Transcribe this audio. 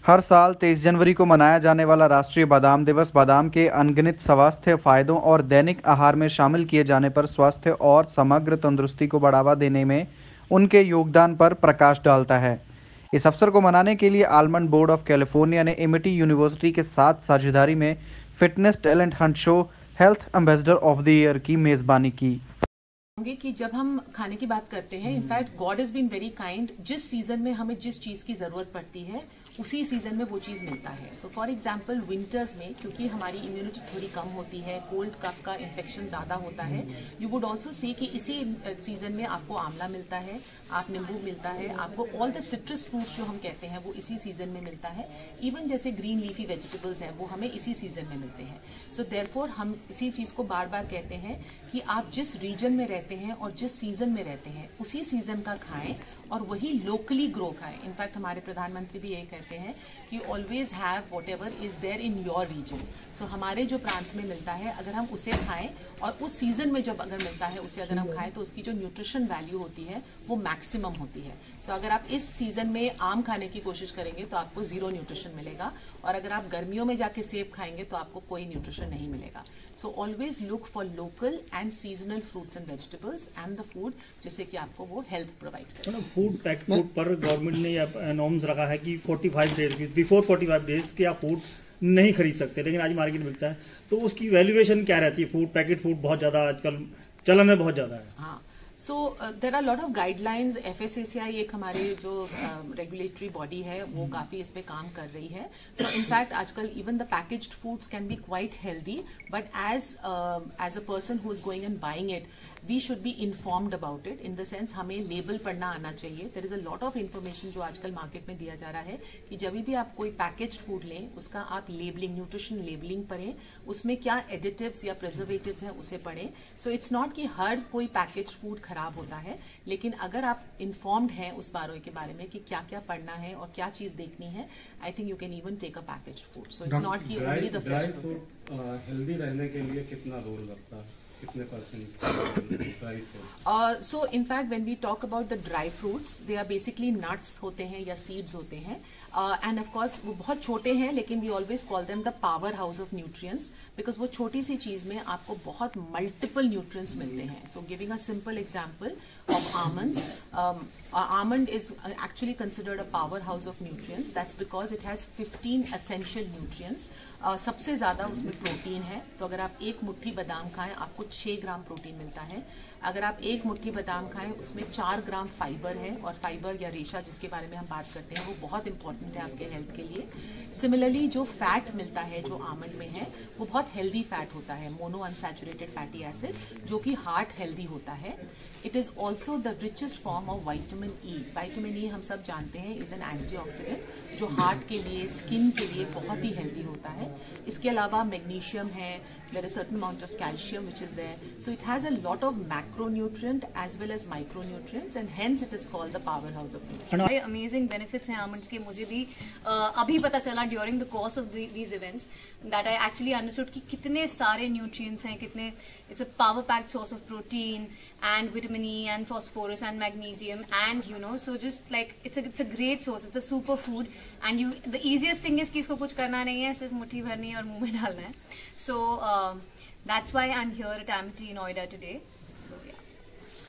हर साल 23 जनवरी को मनाया जाने वाला राष्ट्रीय बादाम दिवस बादाम के अनगिनत स्वास्थ्य फायदों और दैनिक आहार में शामिल किए जाने पर स्वास्थ्य और समग्र तंदुरुस्ती को बढ़ावा देने में उनके योगदान पर प्रकाश डालता है। इस अवसर को मनाने के लिए आलमंड बोर्ड ऑफ कैलिफोर्निया ने एमिटी यूनिवर्सिटी के साथ साझेदारी में fitness talent Hunt show health ambassador of the year की मेज़बानी की। कि जब हम खाने की बात करते हैं, in fact God is been very kind. जिस सीजन में हमें जिस चीज की जरूरत पड़ती है उसी सीजन में वो चीज मिलता है। सो फॉर एग्जांपल विंटर्स में क्योंकि हमारी इम्यूनिटी थोड़ी कम होती है, कोल्ड कफ का इन्फेक्शन ज्यादा होता है, यू वुड ऑल्सो सी कि इसी सीजन में आपको आंवला मिलता है, आप नींबू मिलता है, आपको ऑल द सिट्रस फ्रूट्स जो हम कहते हैं वो इसी सीजन में मिलता है। इवन जैसे ग्रीन लीफी वेजिटेबल्स हैं वो हमें इसी सीजन में मिलते हैं। सो देयरफॉर हम इसी चीज को बार बार कहते हैं कि आप जिस रीजन में रहते हैं और जिस सीजन में रहते हैं उसी सीजन का खाएं और वही लोकली ग्रो खाएं। इनफैक्ट हमारे प्रधानमंत्री भी यही कहते हैं कि always have whatever is there in your region. So हमारे जो प्रांत में मिलता है अगर हम उसे खाएं और उस सीजन में जब अगर मिलता है उसे अगर हम खाएं तो उसकी जो न्यूट्रिशन वैल्यू होती है वो मैक्सिमम होती है। सो अगर आप इस सीजन में आम खाने की कोशिश करेंगे तो आपको जीरो न्यूट्रिशन मिलेगा, और अगर आप गर्मियों में जाके सेब खाएंगे तो आपको कोई न्यूट्रिशन नहीं मिलेगा। So always look for local and seasonal fruits and vegetables and the food जिससे कि आपको वो हेल्थ प्रोवाइड करे। फूड पैक्ड फूड पर गवर्नमेंट ने नॉर्म्स रखा है कि 45 डेज बिफोर 45 डेज के आप फूड नहीं खरीद सकते, लेकिन आज मार्केट में मिलता है। तो उसकी वैल्यूएशन क्या रहती है? फूड पैकेट फूड बहुत ज्यादा आजकल चलन में बहुत ज्यादा है। हाँ, so there are lot of guidelines. FSSAI एक हमारे जो रेगुलेटरी बॉडी है वो काफी इस पे काम कर रही है। सो इनफैक्ट आजकल even the packaged foods can be quite healthy, but as a person who is going and buying it we should be informed about it, in the sense हमें लेबल पढ़ना आना चाहिए। There is a lot of information जो आजकल market में दिया जा रहा है कि जब भी आप कोई पैकेज्ड फूड लें उसका आप लेबलिंग, न्यूट्रिशन लेबलिंग पढ़ें, उसमें क्या एडिटिव्स या प्रिजर्वेटिव्स हैं उसे पढ़ें। सो इट्स नॉट कि हर कोई पैकेज्ड फूड खराब होता है, लेकिन अगर आप इन्फॉर्म्ड हैं उस के बारे में कि क्या क्या पढ़ना है और क्या चीज देखनी है, I think you can even take a packaged food. So it's not कि only the fresh food. Healthy रहने के लिए कितना रोल रखता है, कितने percent dry fruit? So in fact when we talk about the dry fruits, they are basically nuts होते हैं या सीड्स होते हैं, एंड ऑफ कोर्स वो बहुत छोटे हैं, लेकिन we always call them the powerhouse of nutrients, because वो छोटी सी चीज में आपको बहुत मल्टीपल न्यूट्रिएंट्स मिलते हैं। So giving a simple example of almonds, almond is actually considered a powerhouse of nutrients. That's because it has 15 essential nutrients. सबसे ज्यादा उसमें प्रोटीन है, तो अगर आप एक मुट्ठी बादाम खाएं आपको 6 ग्राम प्रोटीन मिलता है। अगर आप एक मुट्ठी बादाम खाएं उसमें 4 ग्राम फाइबर है, और फाइबर या रेशा जिसके बारे में हम बात करते हैं वो बहुत इंपॉर्टेंट है आपके हेल्थ के लिए। सिमिलरली जो फैट मिलता है जो आमंड में है वो बहुत हेल्दी फैट होता है, मोनो अनसैचुरेटेड फैटी एसिड, जो कि हार्ट हेल्दी होता है। It is also the richest form of vitamin E. Vitamin E हम सब जानते हैं इज एन एंटीऑक्सीडेंट जो हार्ट के लिए, स्किन के लिए बहुत ही हेल्दी होता है। इसके अलावा मैग्नीशियम है, there is certain amount of calcium which is there, so it has a lot of macronutrient as well as micronutrients, and hence it is called the powerhouse of nutrients. Amazing benefits हैं almonds के। मुझे भी अभी पता चला during the course of these events that I actually understood कि कितने सारे न्यूट्रिएंट्स हैं, कितने it's a power packed source of protein and vitamin E and phosphorus and magnesium, and you know, so just like it's a great source, it's a super food, and the easiest thing is कि इसको कुछ करना नहीं है, सिर्फ मुट्ठी भरनी है और मुंह में डालना है। So that's why I'm here at Amity Noida today. So yeah.